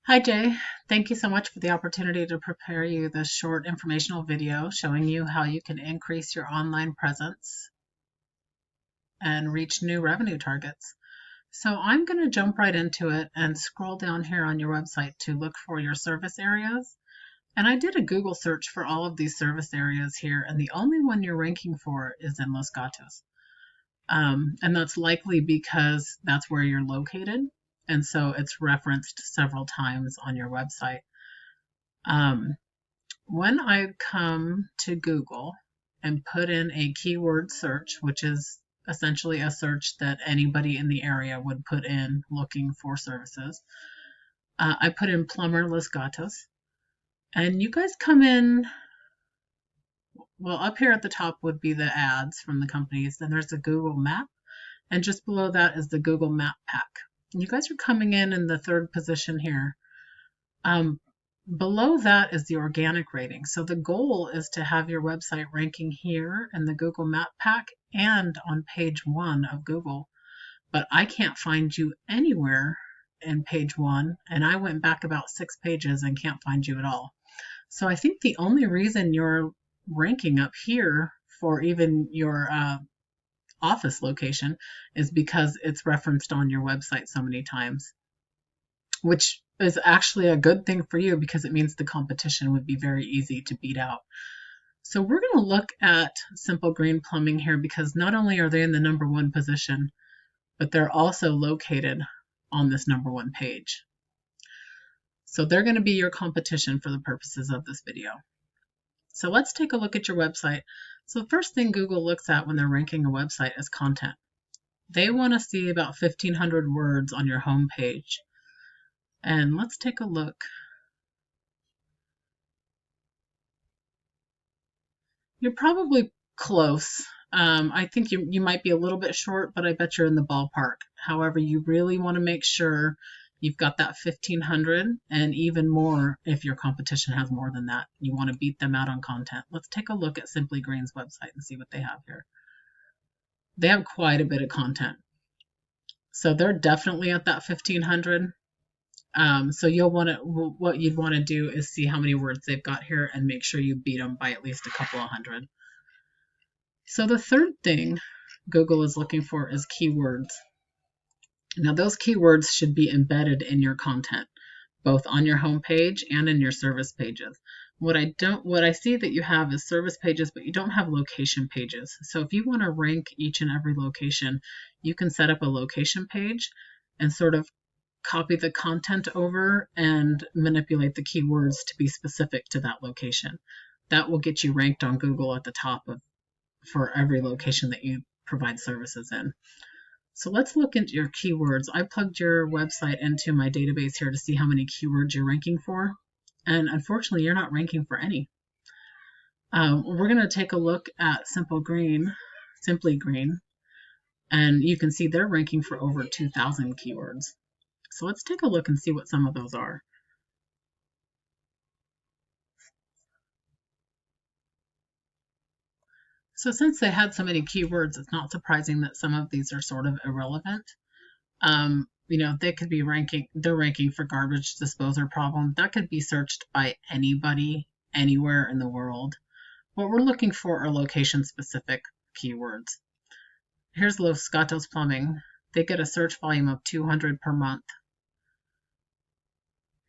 Hi Jay, thank you so much for the opportunity to prepare you this short informational video showing you how you can increase your online presence and reach new revenue targets. So I'm going to jump right into it and scroll down here on your website to look for your service areas. And I did a Google search for all of these service areas here, and the only one you're ranking for is in Los Gatos. And that's likely because that's where you're located. And so it's referenced several times on your website. When I come to Google and put in a keyword search, which is essentially a search that anybody in the area would put in looking for services, I put in plumber Los Gatos, and you guys come in. Well, up here at the top would be the ads from the companies. Then there's a Google map, and just below that is the Google map pack. You guys are coming in the third position here. Below that is the organic rating. So the goal is to have your website ranking here in the Google Map Pack and on page 1 of Google. But I can't find you anywhere in page 1, and I went back about 6 pages and can't find you at all. So I think the only reason you're ranking up here for even your office location is because it's referenced on your website so many times, which is actually a good thing for you because it means the competition would be very easy to beat out. So we're going to look at Simple Green Plumbing here because not only are they in the #1 position, but they're also located on this #1 page. So they're going to be your competition for the purposes of this video. So let's take a look at your website. So the first thing Google looks at when they're ranking a website is content. They want to see about 1,500 words on your home page. And let's take a look. You're probably close. I think you might be a little bit short, but I bet you're in the ballpark. However, you really want to make sure you've got that 1,500 and even more if your competition has more than that. You want to beat them out on content. Let's take a look at Simply Green's website and see what they have here. They have quite a bit of content. So they're definitely at that 1,500. So you'll want to, what you'd want to do is see how many words they've got here and make sure you beat them by at least a couple of hundred. So the third thing Google is looking for is keywords. Now those keywords should be embedded in your content, both on your home page and in your service pages. What I see that you have is service pages, but you don't have location pages. So if you want to rank each and every location, you can set up a location page and sort of copy the content over and manipulate the keywords to be specific to that location. That will get you ranked on Google at the top for every location that you provide services in. So let's look at your keywords. I plugged your website into my database here to see how many keywords you're ranking for. And unfortunately, you're not ranking for any. We're going to take a look at Simply Green, and you can see they're ranking for over 2,000 keywords. So let's take a look and see what some of those are. So since they had so many keywords, it's not surprising that some of these are sort of irrelevant. They could be they're ranking for garbage disposal problem. That could be searched by anybody, anywhere in the world. What we're looking for are location-specific keywords. Here's Los Gatos Plumbing. They get a search volume of 200 per month.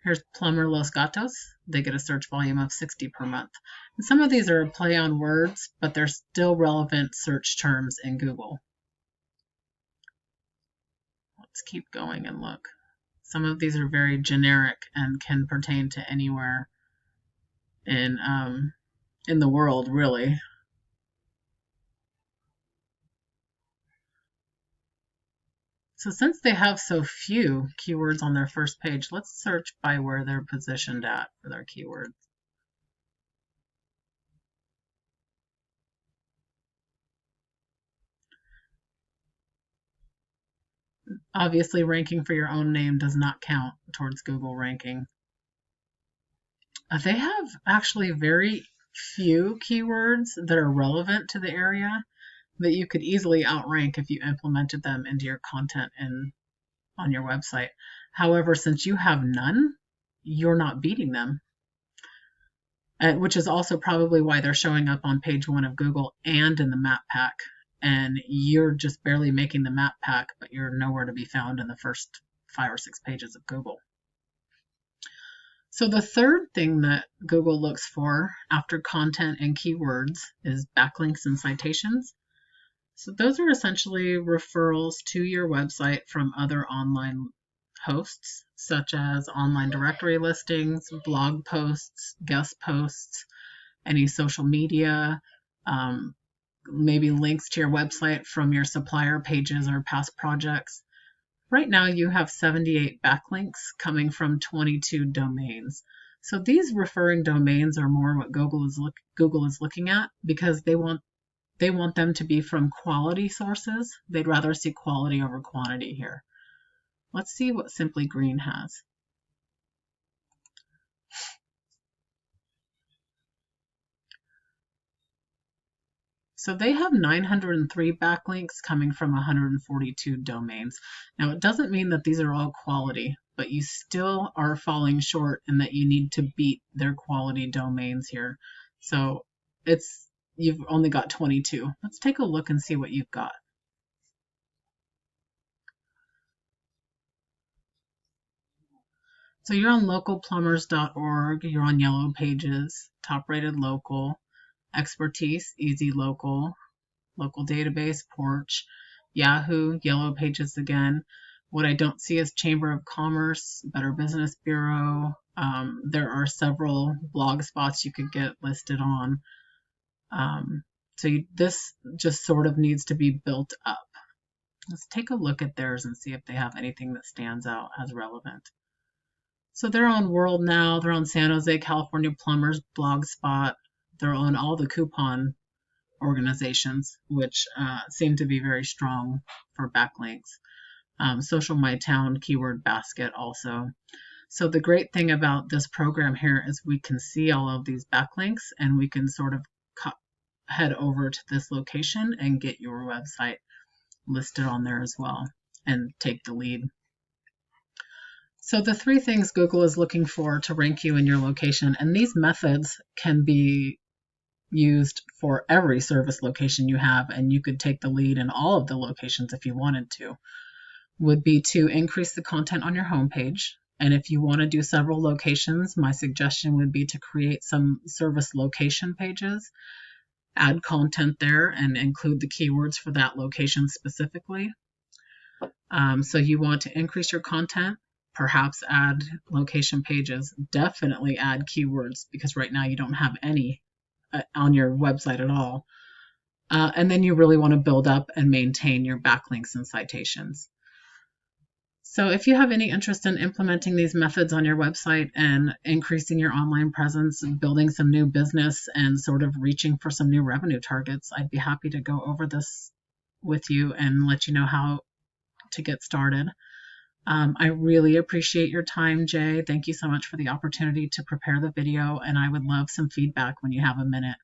Here's Plumber Los Gatos. They get a search volume of 60 per month. And some of these are a play on words, but they're still relevant search terms in Google. Let's keep going and look. Some of these are very generic and can pertain to anywhere in the world, really. So since they have so few keywords on their first page, let's search by where they're positioned at for their keywords. Obviously, ranking for your own name does not count towards Google ranking. They have actually very few keywords that are relevant to the area that you could easily outrank if you implemented them into your content on your website. However, since you have none, you're not beating them. Which is also probably why they're showing up on page 1 of Google and in the map pack. And you're just barely making the map pack, but you're nowhere to be found in the first 5 or 6 pages of Google. So the third thing that Google looks for after content and keywords is backlinks and citations. So those are essentially referrals to your website from other online hosts, such as online directory listings, blog posts, guest posts, any social media, maybe links to your website from your supplier pages or past projects. Right now you have 78 backlinks coming from 22 domains. So these referring domains are more what Google is looking at, because they want them to be from quality sources. They'd rather see quality over quantity here. Let's see what Simply Green has. So they have 903 backlinks coming from 142 domains. Now, it doesn't mean that these are all quality, but you still are falling short in that you need to beat their quality domains here. So you've only got 22. Let's take a look and see what you've got. So you're on localplumbers.org, you're on Yellow Pages, top rated local, expertise, easy local, local database, Porch, Yahoo, Yellow Pages again. What I don't see is Chamber of Commerce, Better Business Bureau. There are several blog spots you could get listed on. This just sort of needs to be built up. Let's take a look at theirs and see if they have anything that stands out as relevant. So they're on World Now, they're on San Jose, California Plumbers, Blogspot. They're on all the coupon organizations, which seem to be very strong for backlinks. Social My Town, Keyword Basket also. So the great thing about this program here is we can see all of these backlinks, and we can sort of head over to this location and get your website listed on there as well and take the lead. So the 3 things Google is looking for to rank you in your location, and these methods can be used for every service location you have, and you could take the lead in all of the locations if you wanted to, would be to increase the content on your homepage. And if you want to do several locations, my suggestion would be to create some service location pages, add content there, and include the keywords for that location specifically. So you want to increase your content, perhaps add location pages, definitely add keywords, because right now you don't have any on your website at all. And then you really want to build up and maintain your backlinks and citations. So if you have any interest in implementing these methods on your website and increasing your online presence and building some new business and sort of reaching for some new revenue targets, I'd be happy to go over this with you and let you know how to get started. I really appreciate your time, Jay. Thank you so much for the opportunity to prepare the video, and I would love some feedback when you have a minute.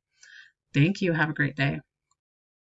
Thank you. Have a great day.